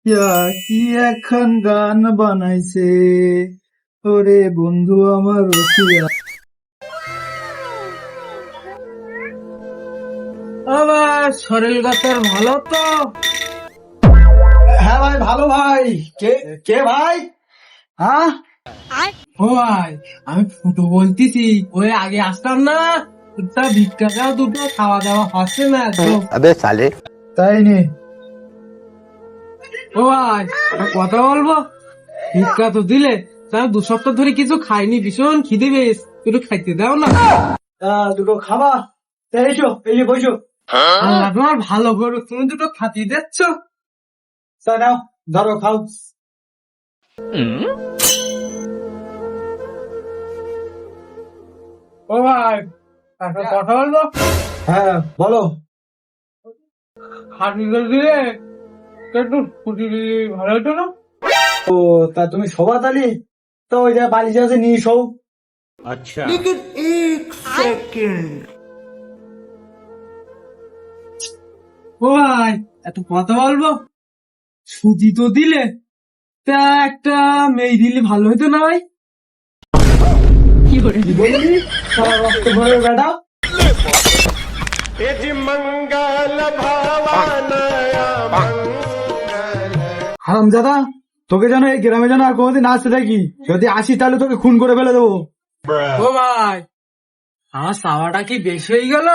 ইয়া, কি এখন গান বানাইছে ওরে বন্ধু আমার রসিয়া। আবার শরীর গাছের ভালো তো? হ্যাঁ ভাই, ভালো ভাই। কে কে ভাই? হ্যাঁ, ও ভাই, আমি ফুটো বলতেছি। ওই আগে আসতাম না, তা ভিক্ষা দাও দুটো, খাওয়া দাওয়া হচ্ছে না একদম। अबे साले। তাই নি। ও ভাই, একটা কথা বলবো? ভিক্ষা তো দিলে, তা 2 সপ্তাহ ধরে কিছু খাইনি, ভীষণ খিদে পেয়েছে, একটু খাইতে দাও না। দুটো খাবা? তাই এসো, এই যে বসো। আল্লাহ তোমার ভালো করো, তুমি দুটো খাতি দিচ্ছ। তা নাও, ধরো খাও। ও ভাই, একটা কথা বলবো? হ্যাঁ বলো। খাতি দিলে একটু ফুটি দিলে ভালো হতো না? ও, তা তুমি শোভা তালি? তো ওই যে বালিশ আছে নিয়ে শো। अच्छा। ও ভাই, একটা কথা বলবো? সুজি তো দিলে, তা একটা মেয়ে দিলে ভালো হতো না ভাই? কি বললি? সারা রক্ত ভরে বেটা। হারামজাদা, তোকে যেন এই গ্রামে যেন আর কোনোদিন আসতে দেখি, যদি আসি তাহলে তোকে খুন করে ফেলে দেবো। ও ভাই, আমার চাওয়াটা কি বেশি হয়ে গেল?